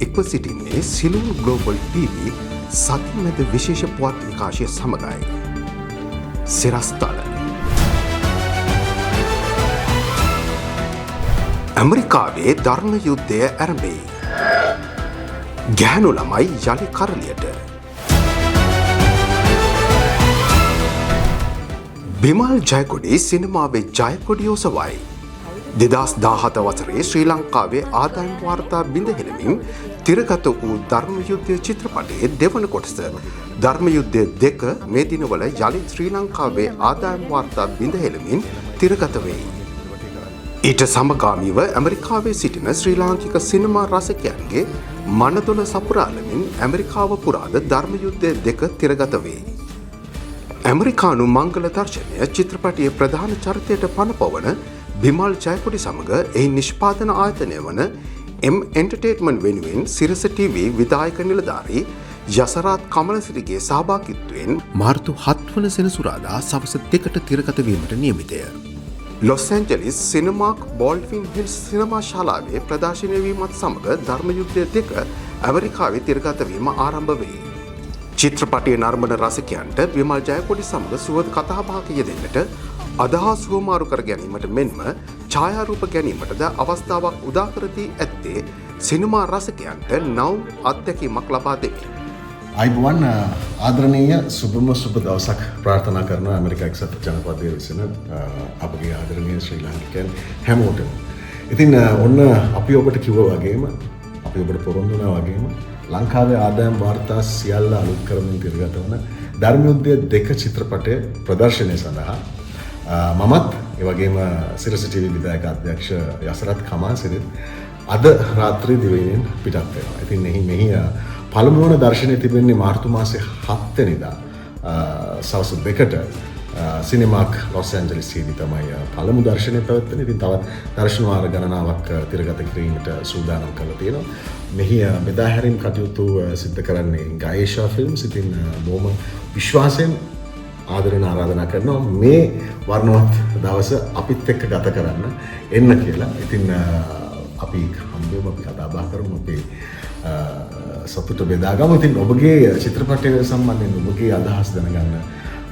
එක්ව සිටින්නේ Ceylon global TV සතිමැද විශේෂ පුවත් විකාශය සමගයි. සිරස්තල ඇමරිකාවේ ධර්ම යුද්ධය ඇරඹේ. ගැහැණු ළමයි යළි කරලියට. බිමල් ජයකොඩි සිනමාවේ ජයකොඩි ඔසවයි. 2017 වසරේ ශ්‍රී ලංකාවේ ආදායම් වාර්තා බිඳ හෙළමින් තිරගත වූ ධර්ම යුද්ධ චිත්‍රපටයේ දෙවන කොටස ධර්ම යුද්ධ 2 මේ දිනවල යළි ශ්‍රී ලංකාවේ ආදායම් වාර්තා බිඳ හෙළමින් තිරගත වේ. ඊට සමගාමීව ඇමරිකාවේ සිටින ශ්‍රී ලාංකික සිනමා රසිකයන්ගේ මනදොල සපුරාලමින් ඇමරිකාව පුරාද ධර්ම යුද්ධ 2 තිරගත වේ. ඇමරිකානු මංගල දර්ශනය චිත්‍රපටයේ ප්‍රධාන චරිතයට පනපවන බිමල් ජයකොඩි සමග එහි නිෂ්පාදන ආයතනය වන එන්ටර්ටේන්මන්ට් වෙනුවෙන් සිරස TV විධායක නිලධාරී යසරාත් කමලසිරිගේ සහභාගීත්වයෙන් මාර්තු 7 වන සෙනසුරාදා සවස 2ට තිරගත වීමට නියමිතය. ලොස් ඇන්ජලිස් සිනමාක් බෝල්ඩ්වින් හිල්ස් සිනමා ශාලාවේ ප්‍රදර්ශනය වීමත් සමග ධර්ම යුද්ධ 2 ඇමරිකාවේ තිරගත වීම ආරම්භ වේ. චිත්‍රපටයේ නර්මන රසිකයන්ට බිමල් ජයකොඩි සමග සුවද කතාබහක යෙදෙන්නට අදහස් හුවමාරු කර ගැනීමට මෙන්ම ඡායාරූප ගැනීමටද අවස්ථාවක් උදා කර දී ඇත්තේ සිනමා රසිකයන්ට නවුම් අත්දැකීමක් ලබා දෙමින්. අයිබෝවන් ආදරණීය සුබම සුබ දවසක් ප්‍රාර්ථනා කරනවා ඇමරිකා එක්සත් ජනපදයේ විසින අපගේ ආදරණීය ශ්‍රී ලාංකිකයන් හැමෝටම. ඉතින් ඔන්න අපි ඔබට කිව්වා වගේම අපි ඔබට පොරොන්දු වුණා වගේම ලංකාවේ ආදායම් වාර්තා සියල්ල අලුත් කරමින් තිරගත වන ධර්ම යුද්ධ 2 චිත්‍රපටය ප්‍රදර්ශනය සඳහා මමත් ඒ වගේම සිරස TV විධායක අධ්‍යක්ෂ යසරත් කමාසිරිත් අද රාත්‍රී දිවයිනෙන් පිටත් වෙනවා. ඉතින් මෙහි පළමු වන දර්ශනය තිබෙන්නේ මාර්තු මාසේ 7 වෙනිදා සවස් 2ට සිනමාක් ලොස් ඇන්ජලිස්යේදී තමයි පළමු දර්ශනය පැවැත්වෙන්නේ. ඉතින් තවත් දර්ශන වාර ගණනාවක් තිරගත කිරීමට සූදානම් කරලා තියෙනවා. මෙහි බෙදා හැරීම් කටයුතු සිදු කරන්නේ ගායේෂා ෆිල්ම්ස්. ඉතින් බොහොම විශ්වාසයෙන් ආදරෙන් ආරාධනා කරනවා මේ වර්ණවත් දවස අපිත් එක්ක ගත කරන්න එන්න කියලා. ඉතින් අපි හම්බෙමු, අපි කතා බහ කරමු, අපේ සතුට බෙදාගමු. ඉතින් ඔබගේ චිත්‍රපටය සම්බන්ධයෙන් ඔබගේ අදහස් දැනගන්න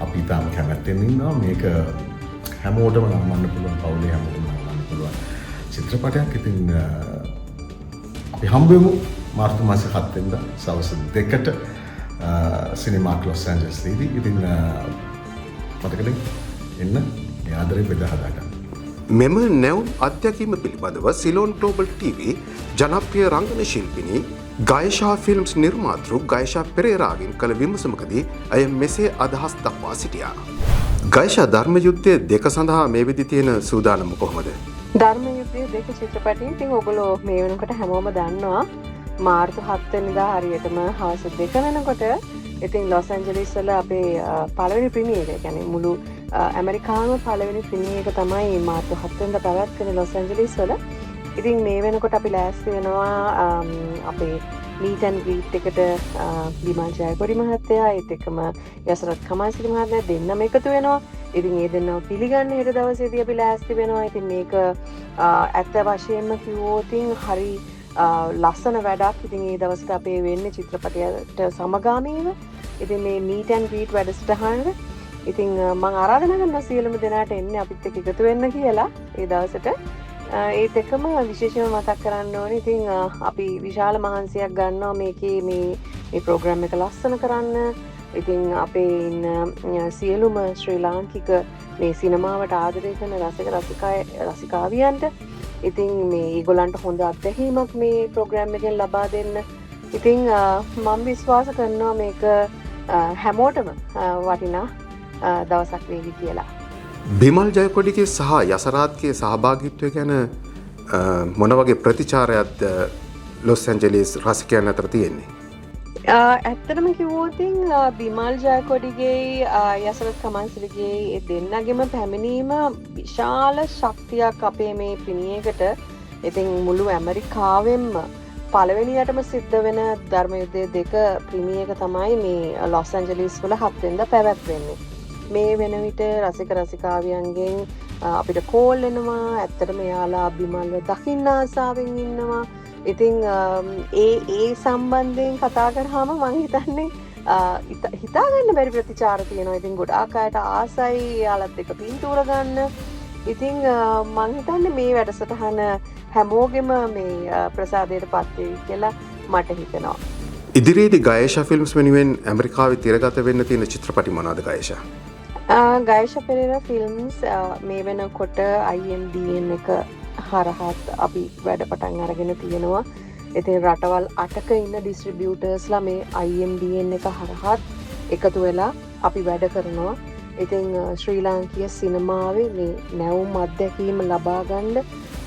අපි තාම කැමැත්තෙන් ඉන්නවා. මේක හැමෝටම නම්මන්න පුළුවන්, පවුලේ හැමෝටම නම්මන්න පුළුවන් චිත්‍රපටයක්. ඉතින් අපි හම්බෙමු මාර්තු මාසේ 7 වෙනිදා සවස් 2ට සිනමාක් ලොස් ඇන්ජලිස්යේදී. ඉතින් මතකද එන්න මේ ආදරේ බෙදා හදා ගන්න. මෙම නැවුම් අත්දැකීම පිළිබඳව සිලෝන් ග්ලෝබල් TV ජනප්‍රිය රංගන ශිල්පිනී ගායෂා ෆිල්ම්ස් නිර්මාතෘ ගායෂා පෙරේරාගෙන් කළ විමසමකදී ඇය මෙසේ අදහස් දක්වා සිටියා. ගායෂා ධර්ම යුද්ධ 2 සඳහා මේ වෙදි තියෙන සූදානම කොහොමද? ධර්ම යුද්ධ 2 චිත්‍රපටය ඉතින් ඔයගොල්ලෝ මේ වෙනකොට හැමෝම දන්නවා මාර්තු 7 වෙනිදා හරියටම හවස 2 වෙනකොට ඉතින් ලොස් ඇන්ජලිස් වල අපේ පළවෙනි ප්‍රීමියර් එක, කියන්නේ මුළු ඇමරිකාවේම පළවෙනි ප්‍රීමියර් එක තමයි මාර්තු 7 වෙනිදා පැවැත්වෙන්නේ ලොස් ඇන්ජලිස් වල. ඉතින් මේ වෙනකොට අපි ලෑස්ති වෙනවා අපේ මීට් ඇන්ඩ් ග්‍රීට් එකට බිමල් ජයකොඩි මහත්තයා ඒත් එක්කම යසරත් කමාසිරි මහත්තයා දෙන්නම එකතු වෙනවා. ඉතින් ඒ දෙන්නව පිළිගන්න හෙට දවසේදී අපි ලෑස්ති වෙනවා. ඉතින් මේක ඇත්ත වශයෙන්ම කිව්වොත් හරි ලස්සන වැඩක්. ඉතින් ඒ දවසට අපේ වෙන්නේ චිත්‍රපටයට සමගාමීව. ඉතින් මේ මීට් ඇන්ඩ් ග්‍රීට් වැඩසටහනට ඉතින් මම ආරාධනා කරනවා සියලුම දෙනාට එන්න අපිත් එක්ක එකතු වෙන්න කියලා ඒ දවසට. ඒත් එක්කම විශේෂයෙන්ම මතක් කරන්න ඕනේ ඉතින් අපි විශාල මහන්සියක් ගන්නවා මේකේ මේ ප්‍රෝග්‍රෑම් එක ලස්සන කරන්න. ඉතින් අපේ ඉන්න සියලුම ශ්‍රී ලාංකික මේ සිනමාවට ආදරය කරන රසිකාවියන්ට ඉතින් මේ ඒගොල්ලන්ට හොඳ අත්දැකීමක් මේ ප්‍රෝග්‍රෑම් එකෙන් ලබා දෙන්න. ඉතින් මම විශ්වාස කරනවා මේක හැමෝටම වටිනා දවසක් වේවි කියලා. බිමල් ජයකොඩිගේ සහ යසරාත්ගේ සහභාගීත්වය ගැන මොන වගේ ප්‍රතිචාරයක්ද ලොස් ඇන්ජලිස් රසිකයන් අතර තියෙන්නේ? ඇත්තටම කිව්වොත් බිමල් ජයකොඩිගේ යසරත් කමාසිරිගේ ඒ දෙන්නගෙම පැමිණීම විශාල ශක්තියක් අපේ මේ ප්‍රීමියර් එකට. ඉතින් මුළු ඇමරිකාවෙම පළවෙනියටම සිද්ධ වෙන ධර්ම යුද්ධ 2 ප්‍රීමියර් එක තමයි මේ ලොස් ඇන්ජලිස් වල 7 වෙනිදා පැවැත්වෙන්නේ. මේ වෙන විට රසික රසිකාවියන්ගෙන් අපිට කෝල් එනවා. ඇත්තටම එයාලා බිමල්ව දකින්න ආසාවෙන් ඉන්නවා. ඉතිං ඒ සම්බන්ධයෙන් කතා කරාම මං හිතන්නේ හිතාගන්න බැරි ප්‍රතිචාර තියෙනවා. ඉතින් ගොඩාක් අයට ආසයි යාලත් එක පින්තූර ගන්න. ඉතින් මං හිතන්නේ මේ වැඩසටහන හැමෝගෙම මේ ප්‍රසාදයට පත් වෙයි කියලා මට හිතෙනවා. ඉදිරියේදී ගයේෂා ෆිල්ම්ස් වෙනුවෙන් ඇමරිකාවේ තිරගත වෙන්න තියෙන චිත්‍රපටි මොනවාද ගයේෂා? ගයේෂා පෙරේරා ෆිල්ම්ස් මේ වෙනකොට IMDN එක හරහත් අපි වැඩ පටන් අරගෙන තියෙනවා. ඉතින් රටවල් 8ක ඉන්න ඩිස්ට්‍රිබියුටර්ස්ලා මේ IMDN එක හරහත් එකතු වෙලා අපි වැඩ කරනවා. ඉතින් ශ්‍රී ලාංකීය සිනමාවේ මේ නැවුම් අත්දැකීම ලබා ගන්න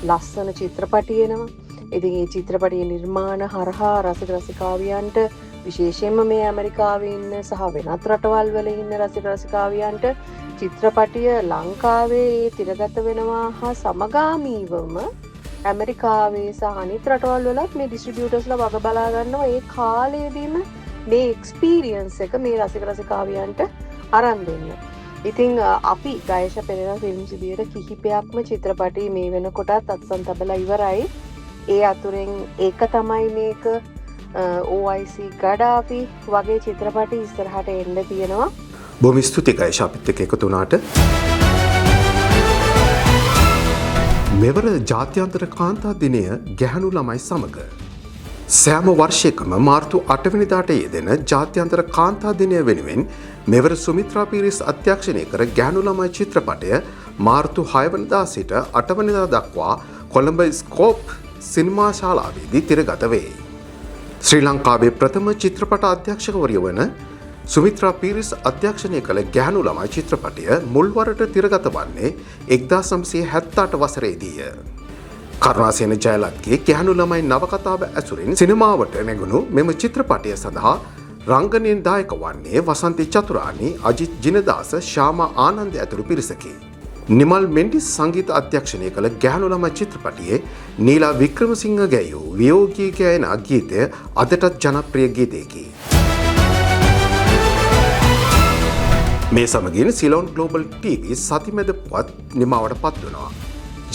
ලස්සන චිත්‍රපටි එනවා. ඉතින් මේ චිත්‍රපටයේ නිර්මාණ හරහා රසික රසිකාවියන්ට විශේෂයෙන්ම මේ ඇමරිකාවේ ඉන්න සහ වෙනත් රටවල් වල ඉන්න රසික රසිකාවියන්ට චිත්‍රපටිය ලංකාවේ තිරගත වෙනවා හා සමගාමීවම ඇමරිකාවේ සහ අනිත් රටවල් වලත් මේ ඩිස්ට්‍රිබියුටර්ස්ලා වග බලා ගන්නවා. ඒ කාලෙදීම මේ එක්ස්පීරියන්ස් එක මේ රසික රසිකාවියන්ට අරන් දෙන්න. ඉතින් අපි ගයේෂා පෙරේරා ෆිල්ම්ස් විදියට කිහිපයක්ම චිත්‍රපටි මේ වෙනකොටත් අත්සන් තබලා ඉවරයි. ඒ අතුරෙන් ඒක තමයි මේක OIC ගඩාෆි වගේ චිත්‍රපටි ඉස්සරහට එන්න තියෙනවා. බොහොම ස්තුතියි ගයේෂා අපිත් එක්ක එකතු වුණාට. මෙවර ජාත්‍යන්තර කාන්තා දිනය ගැහැණු ළමයි සමග සෑම වර්ෂයකම මාර්තු 8 වෙනිදාට යෙදෙන ජාත්‍යන්තර කාන්තා දිනය වෙනුවෙන් මෙවර සුමිත්‍රා පීරිස් අධ්‍යක්ෂණය කර ගැහැණු ළමයි චිත්‍රපටය මාර්තු 6 වෙනිදා සිට 8 වෙනිදා දක්වා කොළඹ ස්කෝප් සිනමා ශාලාවේදී තිරගත වේ. ශ්‍රී ලංකාවේ ප්‍රථම චිත්‍රපට අධ්‍යක්ෂකවරිය වන සුමිත්‍රා පීරිස් අධ්‍යක්ෂණය කළ ගැහැණු ළමයි චිත්‍රපටය මුල්වරට තිරගත වන්නේ 1978 වසරේදීය. කරුණාසේන ජයලත්ගේ ගැහැණු ළමයි නවකතාව ඇසුරින් සිනමාවට නැගුණු මෙම චිත්‍රපටය සඳහා රංගනයෙන් දායක වන්නේ වසන්ති චතුරානි, අජිත් ජිනදාස, ශාමා ආනන්ද ඇතුළු පිරිසකි. නිමල් මෙන්ඩිස් සංගීත අධ්‍යක්ෂණය කළ ගැහැණු ළමයි චිත්‍රපටයේ නීලා වික්‍රමසිංහ ගැයූ වියෝගී ගායන ගීතය අදටත් ජනප්‍රිය ගීතයකි. මේ සමගින් සිලෝන් ග්ලෝබල් TV සතිමැද පුවත් නිමාවට පත් වනවා.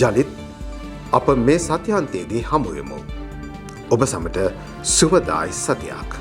ජලිත් අප මේ සතියන්තයේදී හමුවෙමු. ඔබ සමට සුවදායි සතියක්.